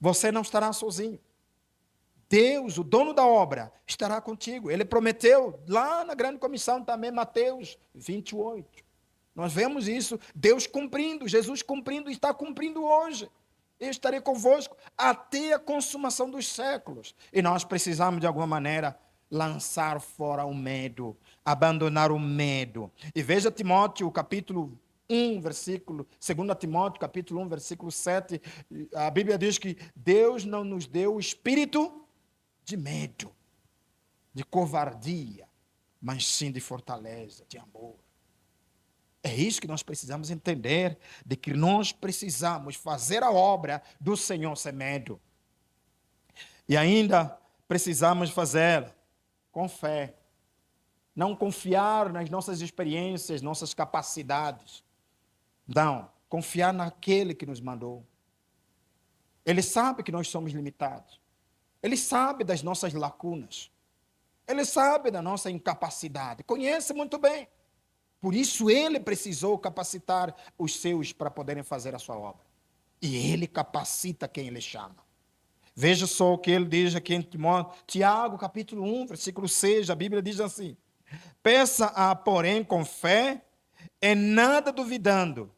Você não estará sozinho. Deus, o dono da obra, estará contigo. Ele prometeu lá na grande comissão também, Mateus 28. Nós vemos isso, Deus cumprindo, Jesus cumprindo e está cumprindo hoje. Eu estarei convosco até a consumação dos séculos. E nós precisamos, de alguma maneira, lançar fora o medo, abandonar o medo. E veja Timóteo, capítulo 1, versículo, 2 Timóteo, capítulo 1, versículo 7. A Bíblia diz que Deus não nos deu o espírito de medo, de covardia, mas sim de fortaleza, de amor. É isso que nós precisamos entender, de que nós precisamos fazer a obra do Senhor sem medo. E ainda precisamos fazer com fé. Não confiar nas nossas experiências, nossas capacidades. Não, confiar naquele que nos mandou. Ele sabe que nós somos limitados. Ele sabe das nossas lacunas. Ele sabe da nossa incapacidade. Conhece muito bem. Por isso ele precisou capacitar os seus para poderem fazer a sua obra. E ele capacita quem ele chama. Veja só o que ele diz aqui em Tiago, capítulo 1, versículo 6. A Bíblia diz assim: peça-a, porém, com fé, e nada duvidando,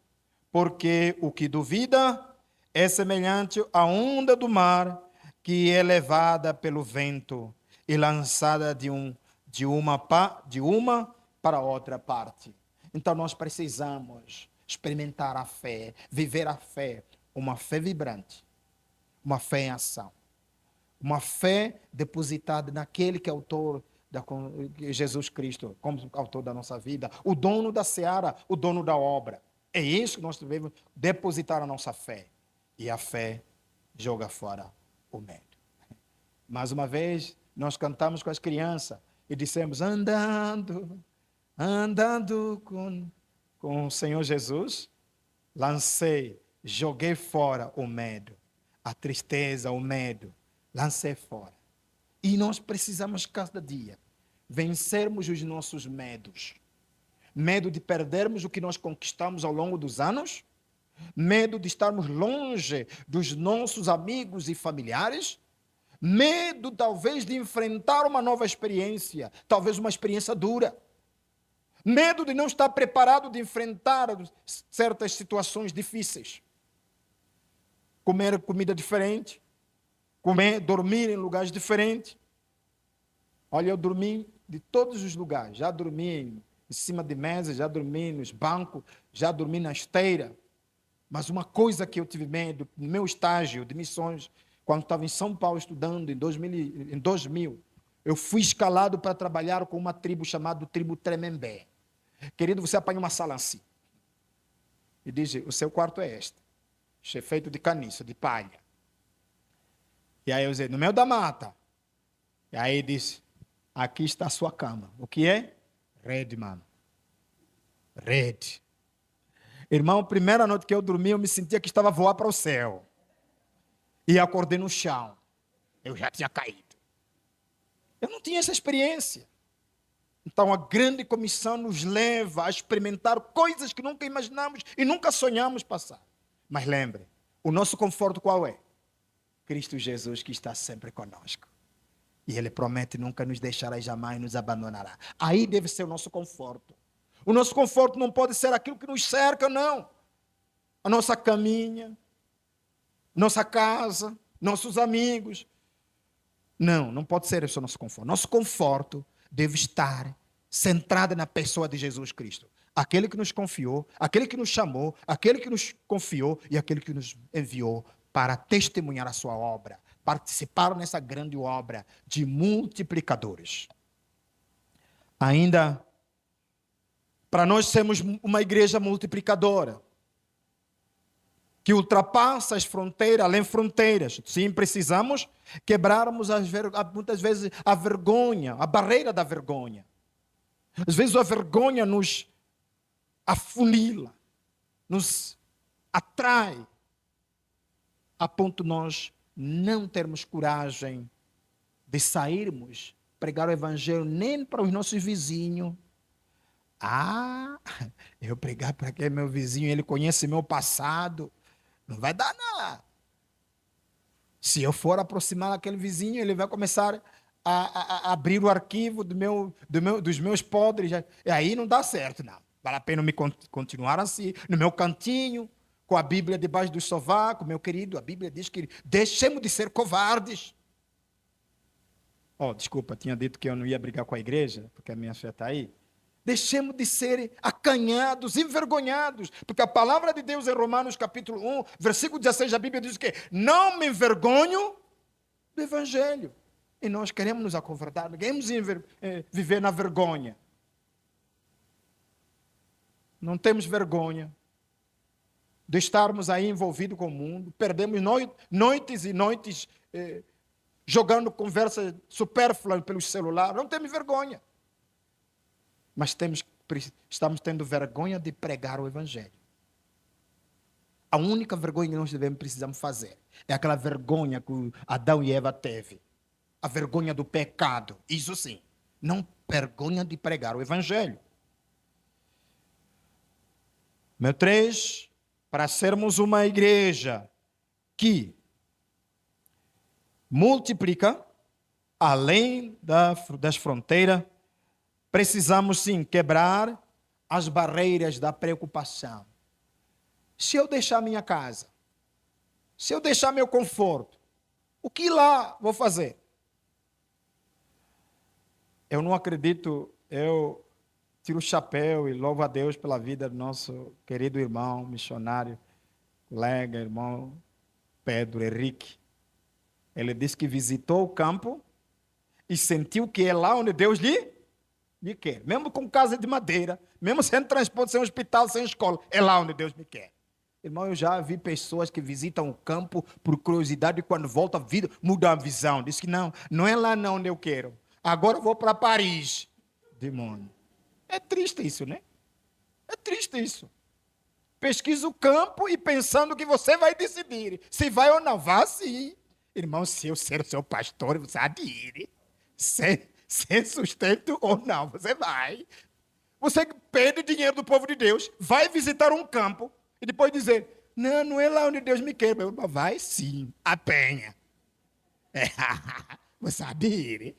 porque o que duvida é semelhante à onda do mar, que é levada pelo vento e lançada de uma para outra parte. Então nós precisamos experimentar a fé, viver a fé, uma fé vibrante, uma fé em ação, uma fé depositada naquele que é autor, Jesus Cristo, como autor da nossa vida, o dono da seara, o dono da obra. É isso que nós devemos depositar a nossa fé. E a fé joga fora o medo. Mais uma vez, nós cantamos com as crianças e dissemos: andando com o Senhor Jesus, joguei fora o medo, a tristeza, o medo, lancei fora. E nós precisamos cada dia vencermos os nossos medos. Medo de perdermos o que nós conquistamos ao longo dos anos, medo de estarmos longe dos nossos amigos e familiares, medo talvez de enfrentar uma nova experiência, talvez uma experiência dura, medo de não estar preparado de enfrentar certas situações difíceis, comer comida diferente, dormir em lugares diferentes. Olha, eu dormi de todos os lugares, já dormi em cima de mesas, já dormi nos bancos, já dormi na esteira. Mas uma coisa que eu tive medo, no meu estágio de missões, quando estava em São Paulo estudando, em 2000, eu fui escalado para trabalhar com uma tribo chamada tribo Tremembé. Querido, você apanha uma sala assim. E diz: o seu quarto é este. Feito de caniço, de palha. E aí eu disse: no meio da mata. E aí disse: aqui está a sua cama. O que é? Rede, mano. Rede. Irmão, primeira noite que eu dormi, eu me sentia que estava a voar para o céu. E acordei no chão. Eu já tinha caído. Eu não tinha essa experiência. Então, a grande comissão nos leva a experimentar coisas que nunca imaginamos e nunca sonhamos passar. Mas lembre, o nosso conforto qual é? Cristo Jesus, que está sempre conosco. E Ele promete nunca nos deixará e jamais nos abandonará. Aí deve ser o nosso conforto. O nosso conforto não pode ser aquilo que nos cerca, não. A nossa caminha, nossa casa, nossos amigos. Não, não pode ser esse o nosso conforto. Nosso conforto deve estar centrado na pessoa de Jesus Cristo. Aquele que nos confiou, aquele que nos chamou, aquele que nos confiou e aquele que nos enviou para testemunhar a sua obra, participar nessa grande obra de multiplicadores. Ainda, para nós sermos uma igreja multiplicadora, que ultrapassa as fronteiras, além fronteiras. Sim, precisamos quebrarmos muitas vezes a vergonha, a barreira da vergonha. Às vezes a vergonha nos afunila, nos atrai, a ponto de nós não termos coragem de sairmos, pregar o evangelho nem para os nossos vizinhos. Eu pregar para aquele meu vizinho, ele conhece meu passado. Não vai dar nada. Se eu for aproximar aquele vizinho, ele vai começar a abrir o arquivo dos meus podres. E aí não dá certo, não. Vale a pena me continuar assim, no meu cantinho, com a Bíblia debaixo do sovaco. Meu querido, a Bíblia diz que deixemos de ser covardes. Desculpa, tinha dito que eu não ia brigar com a igreja, porque a minha fé está aí. Deixemos de ser acanhados, envergonhados, porque a palavra de Deus em Romanos capítulo 1, versículo 16, a Bíblia diz que não me envergonho do evangelho. E nós queremos nos acovardar, queremos viver na vergonha. Não temos vergonha de estarmos aí envolvidos com o mundo, perdemos noites e noites jogando conversas supérfluas pelo celular, não temos vergonha. Mas estamos tendo vergonha de pregar o evangelho. A única vergonha que nós precisamos fazer é aquela vergonha que Adão e Eva teve. A vergonha do pecado. Isso sim. Não vergonha de pregar o evangelho. Meu 3, para sermos uma igreja que multiplica além das fronteiras, precisamos sim quebrar as barreiras da preocupação. Se eu deixar minha casa, se eu deixar meu conforto, o que lá vou fazer? Eu não acredito, eu tiro o chapéu e louvo a Deus pela vida do nosso querido irmão, missionário, colega, irmão Pedro Henrique. Ele disse que visitou o campo e sentiu que é lá onde Deus lhe quer. Mesmo com casa de madeira, mesmo sem transporte, sem hospital, sem escola, é lá onde Deus me quer. Irmão, eu já vi pessoas que visitam o campo por curiosidade e quando voltam, mudam a visão. Diz que não é lá não onde eu quero. Agora eu vou para Paris. Demônio. É triste isso, né? É triste isso. Pesquisa o campo e pensando que você vai decidir se vai ou não. Vá sim. Irmão, se eu ser o seu pastor, você adire. Sem sustento ou não, você vai. Você pede dinheiro do povo de Deus, vai visitar um campo e depois dizer, não é lá onde Deus me quer. Vai sim, apanha. Você adire.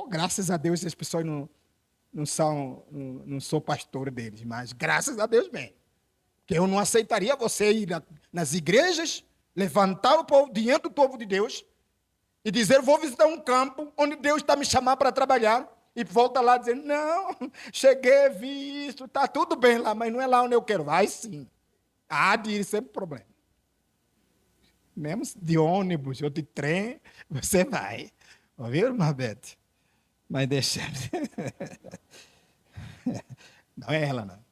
Graças a Deus as pessoas não sou pastor deles, mas graças a Deus mesmo. Porque eu não aceitaria você ir nas igrejas, levantar o povo, dinheiro do povo de Deus, e dizer, vou visitar um campo onde Deus está me chamando para trabalhar, e volta lá dizendo, não, cheguei, vi isso, está tudo bem lá, mas não é lá onde eu quero. Vai sim. De ir sempre problema. Mesmo de ônibus ou de trem, você vai. Ouviu, irmã Beth? Mas deixa. Não é ela, não.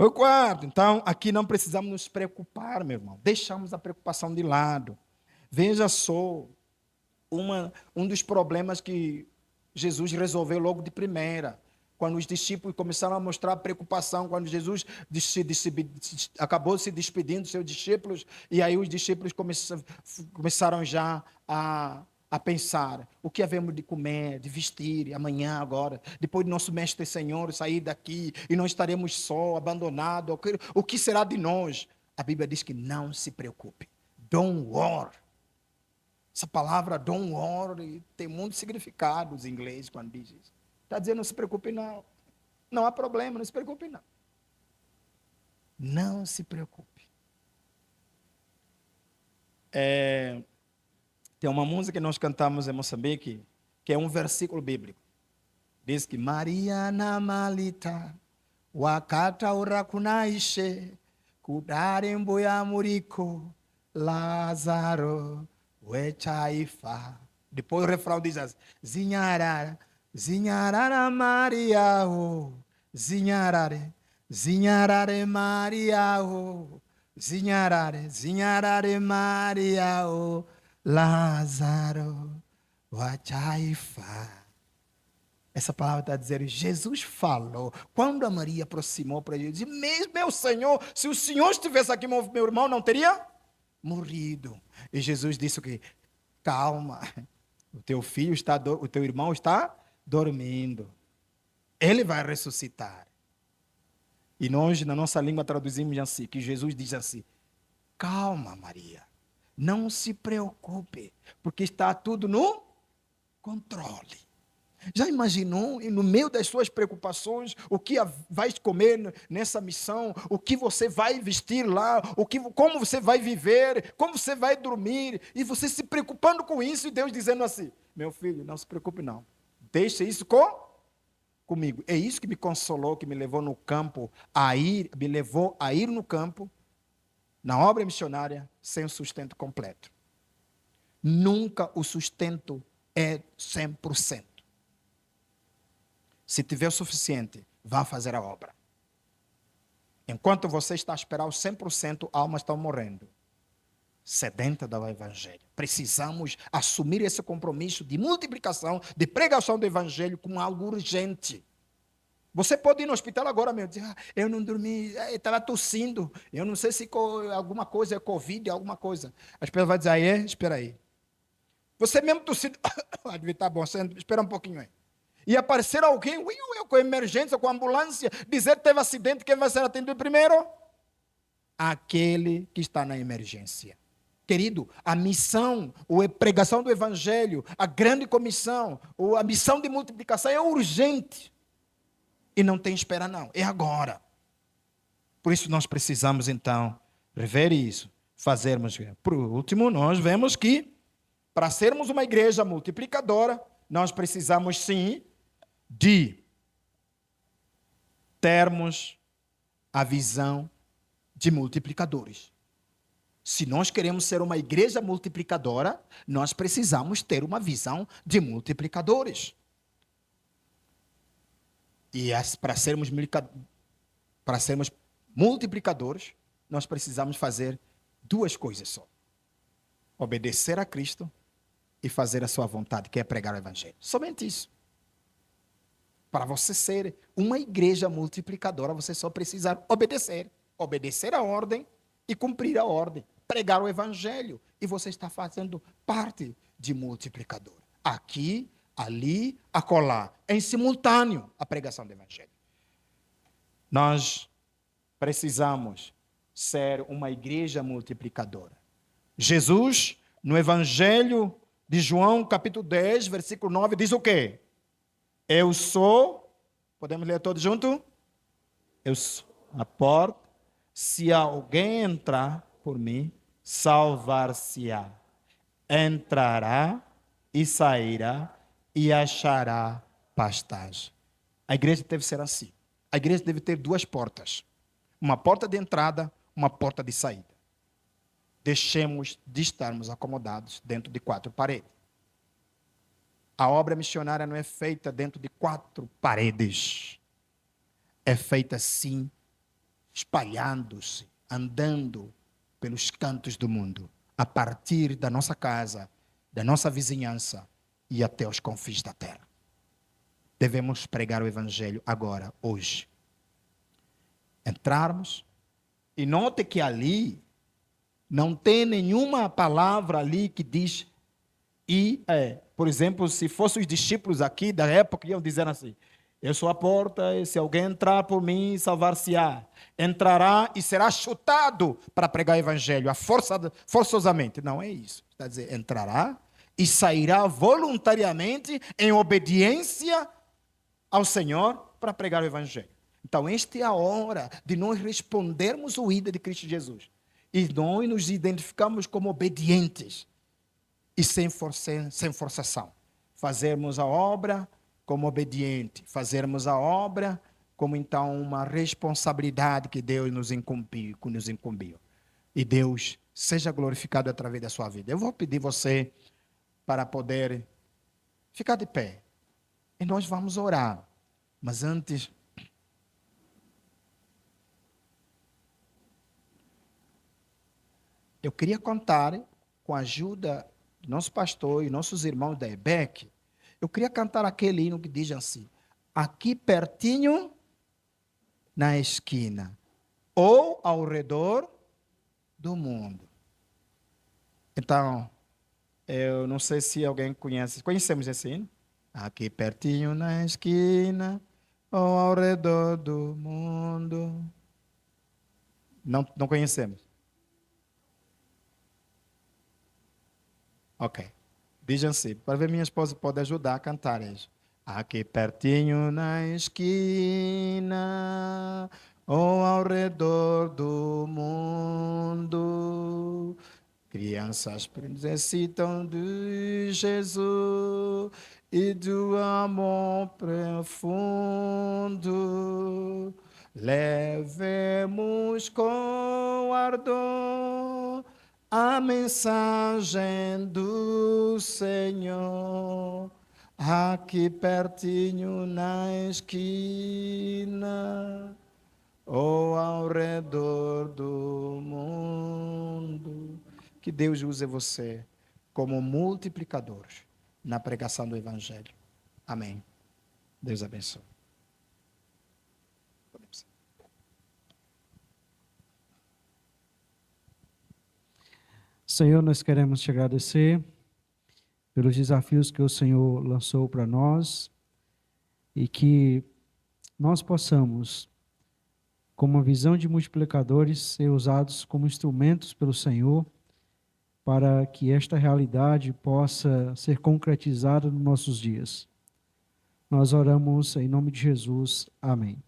O quarto, então, aqui não precisamos nos preocupar, meu irmão. Deixamos a preocupação de lado. Veja só, um dos problemas que Jesus resolveu logo de primeira, quando os discípulos começaram a mostrar preocupação, quando Jesus acabou se despedindo dos seus discípulos, e aí os discípulos começaram já a a pensar o que havemos de comer, de vestir amanhã, agora, depois do nosso Mestre Senhor sair daqui e nós estaremos só, abandonados, o que será de nós? A Bíblia diz que não se preocupe. Don't worry. Essa palavra don't worry tem muitos significados em inglês quando diz isso. Está dizendo não se preocupe não. Não há problema, não se preocupe não. Não se preocupe. Tem uma música que nós cantamos em Moçambique, que é um versículo bíblico. Diz que Maria na malita, wakata urakunaishe, kudarembo ya muriko, Lázaro, wechaifa. Depois o refrão diz assim, zinharara, zinharara Maria, oh, zinharare, zinharare Maria, oh, zinharare, zinharare Maria, oh, Lázaro, wachaifa. Essa palavra está dizendo, Jesus falou, quando a Maria aproximou para ele, disse, meu Senhor, se o Senhor estivesse aqui, meu irmão não teria morrido. E Jesus disse o quê? Calma, o teu filho o teu irmão está dormindo. Ele vai ressuscitar. E nós, na nossa língua, traduzimos assim, que Jesus diz assim, calma, Maria, não se preocupe, porque está tudo no controle. Já imaginou, no meio das suas preocupações, o que vai comer nessa missão, o que você vai vestir lá, como você vai viver, como você vai dormir, e você se preocupando com isso, e Deus dizendo assim, meu filho, não se preocupe não, deixa isso comigo. É isso que me consolou, que me levou no campo, me levou a ir no campo, na obra missionária, sem o sustento completo. Nunca o sustento é 100%. Se tiver o suficiente, vá fazer a obra. Enquanto você está a esperar os 100%, almas estão morrendo. Sedenta do Evangelho. Precisamos assumir esse compromisso de multiplicação, de pregação do Evangelho como algo urgente. Você pode ir no hospital agora mesmo, dizer, eu não dormi, estava tossindo, eu não sei se alguma coisa é Covid, alguma coisa. As pessoas vão dizer, espera aí. Você mesmo tossindo, tá bom, espera um pouquinho aí. E aparecer alguém, com emergência, com ambulância, dizer que teve acidente, quem vai ser atendido primeiro? Aquele que está na emergência. Querido, a missão, a pregação do Evangelho, a grande comissão, a missão de multiplicação é urgente. E não tem espera não, é agora. Por isso nós precisamos então rever isso, fazermos. Por último, nós vemos que para sermos uma igreja multiplicadora, nós precisamos sim de termos a visão de multiplicadores. Se nós queremos ser uma igreja multiplicadora, nós precisamos ter uma visão de multiplicadores. E para sermos multiplicadores, nós precisamos fazer duas coisas só. Obedecer a Cristo e fazer a sua vontade, que é pregar o Evangelho. Somente isso. Para você ser uma igreja multiplicadora, você só precisa obedecer. Obedecer a ordem e cumprir a ordem. Pregar o Evangelho. E você está fazendo parte de multiplicador. Aqui, ali, acolá. Em simultâneo, a pregação do Evangelho. Nós precisamos ser uma igreja multiplicadora. Jesus, no Evangelho de João, capítulo 10, versículo 9, diz o quê? Eu sou, podemos ler todos juntos? Eu sou a porta. Se alguém entrar por mim, salvar-se-á. Entrará e sairá e achará pastagem. A igreja deve ser assim. A igreja deve ter duas portas. Uma porta de entrada, uma porta de saída. Deixemos de estarmos acomodados dentro de quatro paredes. A obra missionária não é feita dentro de quatro paredes. É feita sim, espalhando-se, andando pelos cantos do mundo, a partir da nossa casa, da nossa vizinhança e até os confins da terra. Devemos pregar o Evangelho agora, hoje. Entrarmos, e note que ali não tem nenhuma palavra ali que diz E, por exemplo, se fossem os discípulos aqui da época, iam dizer assim: eu sou a porta, e se alguém entrar por mim, salvar-se-á. Entrará e será chutado para pregar o evangelho, forçosamente. Não é isso. Está a dizer, entrará e sairá voluntariamente em obediência ao Senhor para pregar o evangelho. Então, esta é a hora de nós respondermos o ida de Cristo Jesus. E nós nos identificamos como obedientes e sem forçação. Fazermos a obra como obediente, fazermos a obra como então uma responsabilidade que Deus nos incumbiu. E Deus seja glorificado através da sua vida. Eu vou pedir você para poder ficar de pé. E nós vamos orar. Mas antes, eu queria contar com a ajuda do nosso pastor e nossos irmãos da EBEC. Eu queria cantar aquele hino que diz assim: aqui pertinho, na esquina, ou ao redor do mundo. Então, eu não sei se alguém conhece. Conhecemos esse hino? Aqui pertinho, na esquina, ou ao redor do mundo. Não conhecemos. Ok. Diz assim, para ver minha esposa pode ajudar a cantar isso. Aqui pertinho na esquina, ou ao redor do mundo, crianças necessitam de Jesus e do amor profundo. Levemos com ardor a mensagem do Senhor, aqui pertinho na esquina, ou ao redor do mundo. Que Deus use você como multiplicador na pregação do Evangelho. Amém. Deus abençoe. Senhor, nós queremos te agradecer pelos desafios que o Senhor lançou para nós e que nós possamos, com uma visão de multiplicadores, ser usados como instrumentos pelo Senhor para que esta realidade possa ser concretizada nos nossos dias. Nós oramos em nome de Jesus. Amém.